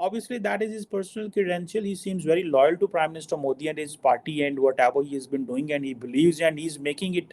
obviously that is his personal credential. He seems very loyal to Prime Minister Modi and his party and whatever he has been doing and he believes and he is making it,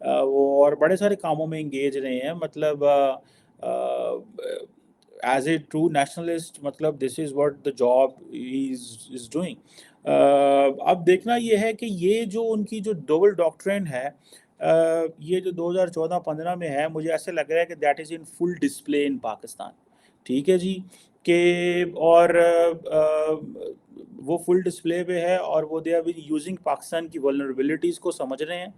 وہ اور بڑے سارے کاموں میں engage رہے ہیں. مطلب as a true nationalist مطلب this is what the job is doing. اب دیکھنا یہ ہے کہ یہ جو ان کی جو ڈبل ڈاکٹرین ہے یہ جو 2014-15 میں ہے, مجھے ایسے لگ رہا ہے کہ that is in full display in Pakistan. ٹھیک ہے جی, کہ اور وہ فل ڈسپلے پہ ہے, اور وہ they are been using Pakistan کی ولنریبلٹیز کو سمجھ رہے ہیں,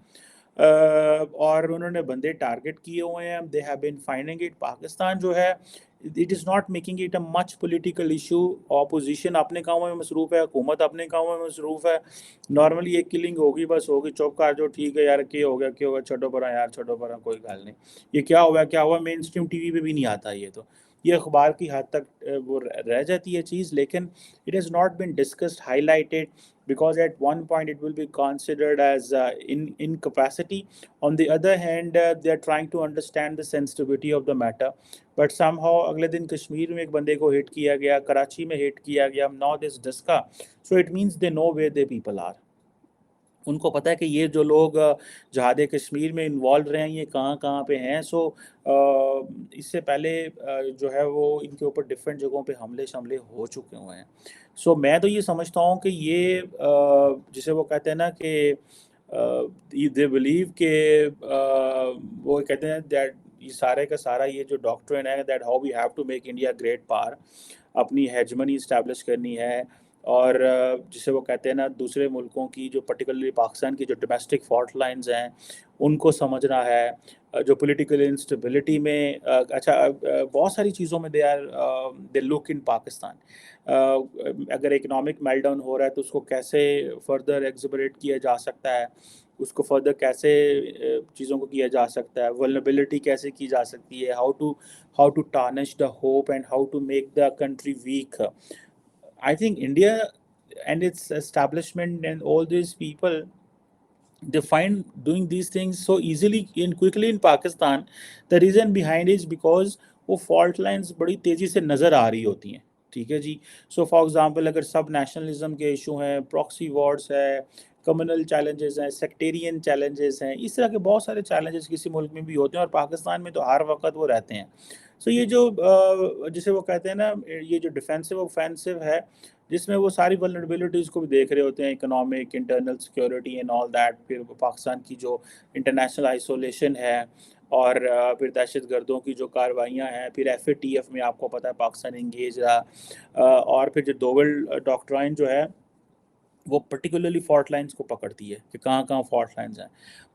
اور انہوں نے بندے ٹارگٹ کیے ہوئے ہیں. They have been finding it. Pakistan جو ہے it is not making it a much political issue. Opposition اپنے کاموں میں مصروف ہے, حکومت اپنے کاموں میں مصروف ہے. نارملی ایک کلنگ ہوگی, بس ہوگی, چوپ کر جو ٹھیک ہے یار کیا ہو گیا چھوڑو پرا یار, چھوڑو پرا, کوئی گل نہیں. یہ کیا ہوا مین اسٹریم ٹی وی پہ بھی نہیں آتا. یہ تو یہ اخبار کی حد تک وہ رہ جاتی ہے چیز, لیکن it has not been discussed, highlighted, because at one point it will be considered as incapacity. On the other hand, they are trying to understand the sensitivity of the matter, but somehow اگلے دن کشمیر میں ایک بندے کو ہٹ کیا گیا, کراچی میں ہٹ کیا گیا, now this Daska. So it means they know where the people are. ان کو پتہ ہے کہ یہ جو لوگ جہاد کشمیر میں انوالو رہے ہیں یہ کہاں کہاں پہ ہیں. سو اس سے پہلے جو ہے وہ ان کے اوپر ڈفرینٹ جگہوں پہ حملے شملے ہو چکے ہوئے ہیں. سو میں تو یہ سمجھتا ہوں کہ یہ جسے وہ کہتے ہیں نا کہ دے بلیو کہ وہ کہتے ہیں دیٹ یہ سارے کا سارا یہ جو ڈاکٹرین ہے that how we have to make India great power, اپنی ہیجمنی اسٹیبلش کرنی ہے, اور جسے وہ کہتے ہیں نا دوسرے ملکوں کی جو پرٹیکولرلی پاکستان کی جو ڈومیسٹک فالٹ لائنز ہیں ان کو سمجھنا ہے, جو پولیٹیکل انسٹیبلٹی میں اچھا بہت ساری چیزوں میں دے لک ان پاکستان. اگر اکنامک میل ڈاؤن ہو رہا ہے تو اس کو کیسے فردر ایگزبریٹ کیا جا سکتا ہے, اس کو فردر کیسے چیزوں کو کیا جا سکتا ہے, ولنریبلٹی کیسے کی جا سکتی ہے, how to tarnish the hope and how to make the country weak. I think India and its establishment and all these people, they find doing these things so easily and quickly in Pakistan. The reason behind is because وہ fault lines بڑی تیزی سے نظر آ رہی ہوتی ہیں. ٹھیک ہے جی. سو فار ایگزامپل اگر سب نیشنلزم کے ایشو ہیں, پراکسی وارز ہے, کمیونل چیلنجز ہیں, سیکٹیرین چیلنجز ہیں, اس طرح کے بہت سارے چیلنجز کسی ملک میں بھی ہوتے ہیں, اور پاکستان میں تو ہر وقت وہ رہتے ہیں. سو یہ جو جسے وہ کہتے ہیں نا یہ جو ڈیفینسو اوفینسو ہے, جس میں وہ ساری ولنریبلٹیز کو بھی دیکھ رہے ہوتے ہیں, economic, internal security and all that, پھر پاکستان کی جو انٹرنیشنل آئسولیشن ہے, اور پھر دہشت گردوں کی جو کاروائیاں ہیں, پھر ایف اے ٹی ایف میں آپ کو پتہ ہے پاکستان انگیج رہا, اور پھر جو دوول ڈاکٹرائن جو ہے وہ پرٹیکولرلی فالٹ لائنز کو پکڑتی ہے کہ کہاں کہاں فالٹ لائنز ہیں,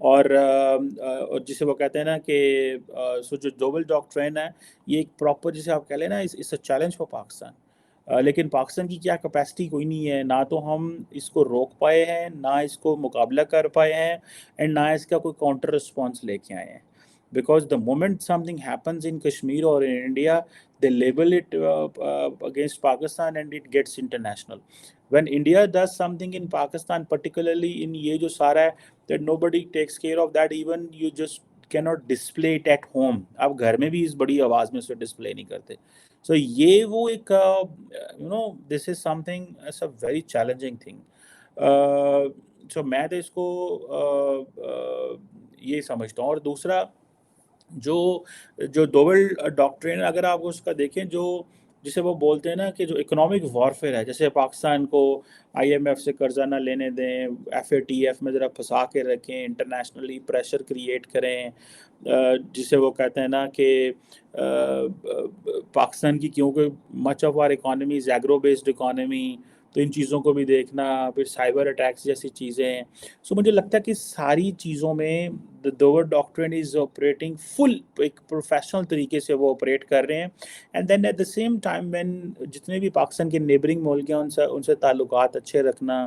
اور جسے وہ کہتے ہیں نا کہ سو جو دوول ڈاکٹرائن ہے یہ ایک پراپر جسے آپ کہہ لیں نا اس اے چیلنج فار پاکستان. لیکن پاکستان کی کیا کیپیسٹی کوئی نہیں ہے, نہ تو ہم اس کو روک پائے ہیں, نہ اس کو مقابلہ کر پائے ہیں, اینڈ نہ اس کا کوئی کاؤنٹر رسپانس لے کے آئے ہیں. Because the moment something happens in Kashmir or in India, they label it against Pakistan and it gets international. When India does something in Pakistan, particularly in یہ جو سارا ہے, that nobody takes care of that, even you just cannot display it at home. آپ گھر میں بھی اس بڑی آواز میں اسے ڈسپلے نہیں کرتے. So یہ وہ ایک this is something, it's a very challenging thing. So میں تو اس کو یہ سمجھتا ہوں. اور دوسرا جو دوول ڈاکٹرین اگر آپ اس کا دیکھیں جو جسے وہ بولتے ہیں نا کہ جو اکنامک وارفیئر ہے, جیسے پاکستان کو آئی ایم ایف سے قرضہ نہ لینے دیں, ایف اے ٹی ایف میں ذرا پھنسا کے رکھیں, انٹرنیشنلی پریشر کریٹ کریں, جسے وہ کہتے ہیں نا کہ پاکستان کی کیونکہ much of our economy is agro based economy, تو ان چیزوں کو بھی دیکھنا, پھر سائبر اٹیکس جیسی چیزیں. سو مجھے لگتا ہے کہ ساری چیزوں میں the Dover doctrine is operating full ایک پروفیشنل طریقے سے وہ آپریٹ کر رہے ہیں. And then at the same time when جتنے بھی پاکستان کے نیبرنگ ملک ہیں ان سے تعلقات اچھے رکھنا,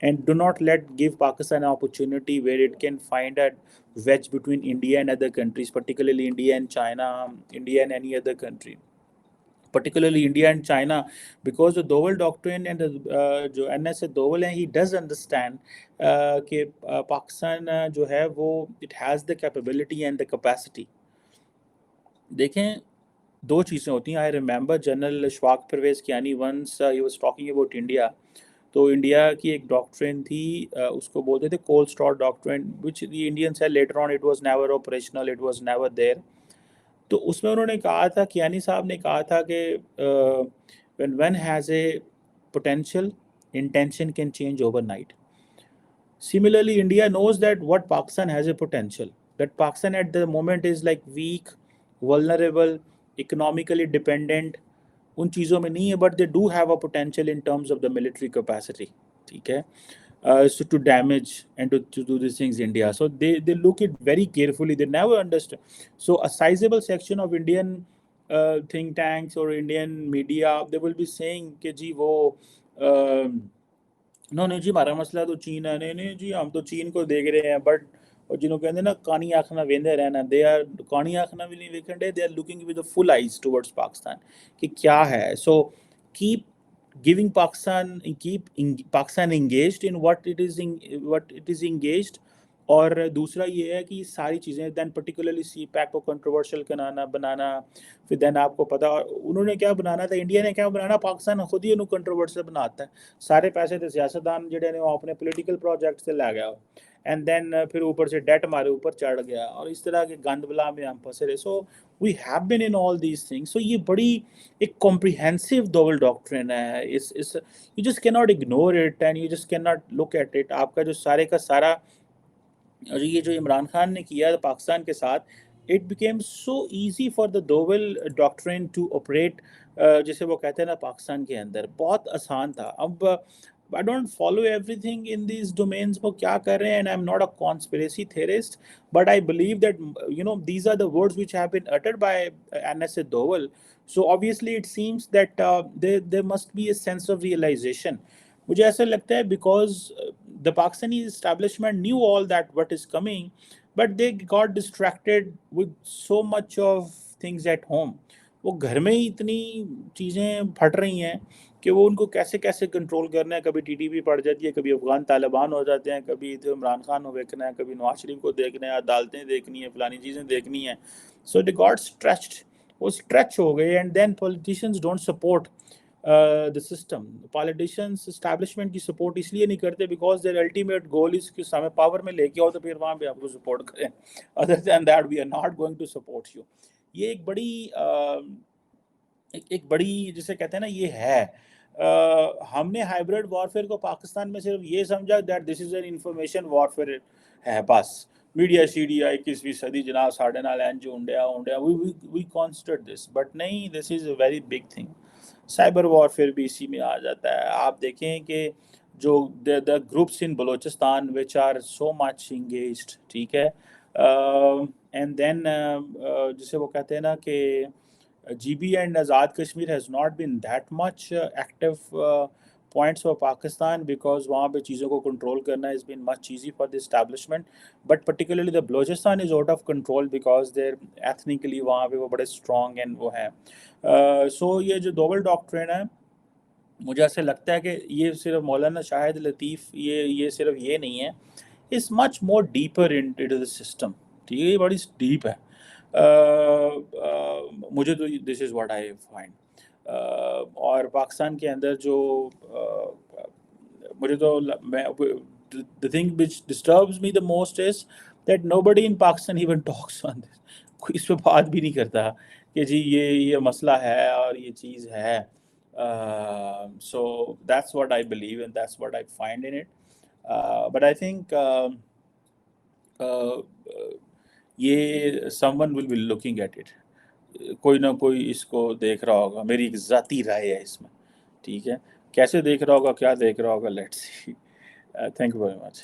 and do not let give Pakistan opportunity where it can find a wedge between India and other countries, particularly India and China, India and any other country. Particularly India and China, because the Doval doctrine and جو NS Doval ہیں, he does understand کہ پاکستان جو ہے وہ it has the capability and the capacity. دیکھیں دو چیزیں ہوتی ہیں. I remember General Ashfaq Parvez Kiani once he was talking about India. تو انڈیا کی ایک ڈاکٹرین تھی اس کو بولتے تھے cold store doctrine which the Indians ہے later on it was never operational it was never there. تو اس میں انہوں نے کہا تھا کیانی صاحب نے کہا تھا کہ when one has a potential intention can change overnight. Similarly, India knows that what Pakistan has a potential. That Pakistan at the moment is like weak, vulnerable, economically dependent. ان چیزوں میں نہیں ہے but they do have a potential in terms of the military capacity. ٹھیک ہے so to damage and to do these things India. So they look it very carefully. They never understand. So a sizable section of Indian think tanks or Indian media they will be saying کہ جی وہ نو نہیں جی ہمارا مسئلہ تو چین ہے نہیں نہیں جی ہم تو چین کو دیکھ رہے ہیں بٹ اور جنہوں کہتے ہیں نا کانی آنکھنا ویندے رہنا دے آر کانی آنکھنا بھی نہیں ویکن ڈے they are looking with full eyes towards Pakistan کہ کیا ہے. So keep giving Pakistan keep Pakistan engaged in what it is engaged. اور دوسرا یہ ہے کہ ساری چیزیں دین پرٹیکولرلی سی پیک کو کنٹروورشل بنانا پھر دین آپ کو پتا انہوں نے کیا بنانا تھا انڈیا نے کیا بنانا پاکستان خود ہی انہوں کنٹروورشل بناتا ہے سارے پیسے تو سیاستدان جڑے نے وہ اپنے پولیٹیکل پروجیکٹ سے لے گیا اینڈ دین پھر اوپر سے ڈیٹ ہمارے اوپر چڑھ گیا اور اس طرح کے گند بلا میں ہم پھنسے رہے. So we have been in all these things. So یہ بڑی ایک کمپریہنسو ڈبل ڈاکٹرین ہے. یو جسٹ کی not ignore it and you just کی ناٹ لک ایٹ اٹ. آپ کا جو سارے کا سارا یہ جو عمران خان نے کیا پاکستان کے ساتھ it became so easy for the dual doctrine to operate جسے وہ کہتے ہیں نا پاکستان کے اندر بہت آسان تھا. اب I don't follow everything in these domains وہ کیا کر رہے ہیں and I'm not a conspiracy theorist but I believe that these are the words which have been uttered by NSA Doval. So obviously it seems that there must be a sense of realization. مجھے ایسا لگتا ہے because the Pakistani establishment knew all that what is coming but they got distracted with so much of things at home. وہ گھر میں ہی اتنی چیزیں پھٹ رہی ہیں کہ وہ ان کو کیسے کیسے کنٹرول کرنا ہے. کبھی ٹی ٹی پی پڑ جاتی ہے کبھی افغان طالبان ہو جاتے ہیں کبھی عمران خان کو دیکھنا ہے کبھی نواز شریف کو دیکھنا ہے عدالتیں دیکھنی ہیں فلانی چیزیں دیکھنی ہیں. سو دے گاٹ اسٹریچڈ وہ اسٹریچ ہو گئے and then politicians don't support the system. Politicians establishment کی سپورٹ اس لیے نہیں کرتے because their ultimate goal is کہ ہمیں پاور میں لے کے آؤ تو پھر وہاں پہ آپ کو سپورٹ کریں. other than that we are not going to support you. یہ ایک بڑی جسے کہتے ہیں نا یہ ہے ہم نے ہائبرڈ وارفیئر کو پاکستان میں صرف یہ سمجھا that this is an information warfare ہے بس میڈیا CDI 21ویں صدی جناب ساڑھے نال این جو انڈیا وی کانسٹرڈ دس بٹ نہیں this is a very big thing. Cyber warfare بھی اسی میں آ جاتا ہے. آپ دیکھیں کہ جو دا گروپس ان بلوچستان وچ آر سو مچ انگیجڈ ٹھیک ہے اینڈ دین جسے وہ کہتے ہیں نا کہ GB and Azad Kashmir has not been that much active points for Pakistan because وہاں پہ چیزوں کو کنٹرول کرنا has been much easy for the establishment but particularly the Balochistan is out of control because they're ethnically وہاں پہ وہ بڑے strong and وہ ہیں. So یہ جو دوبل ڈاکٹرین ہے مجھے ایسے لگتا ہے کہ یہ صرف مولانا شاہد لطیف یہ صرف یہ نہیں ہے it's much more deeper into the system. ٹھیک ہے یہ بڑی ڈیپ ہے. مجھے تو دس از واٹ آئی فائنڈ. اور پاکستان کے اندر جو مجھے تو the thing which disturbs me the most is that nobody in Pakistan even talks on this. کوئی اس پہ بات بھی نہیں کرتا کہ جی یہ مسئلہ ہے اور یہ چیز ہے. So that's what I believe and that's what I find in it. But I think یہ someone will be looking at it. کوئی نہ کوئی اس کو دیکھ رہا ہوگا. میری ایک ذاتی رائے ہے اس میں ٹھیک ہے کیسے دیکھ رہا ہوگا کیا دیکھ رہا ہوگا let's see. Thank you very much.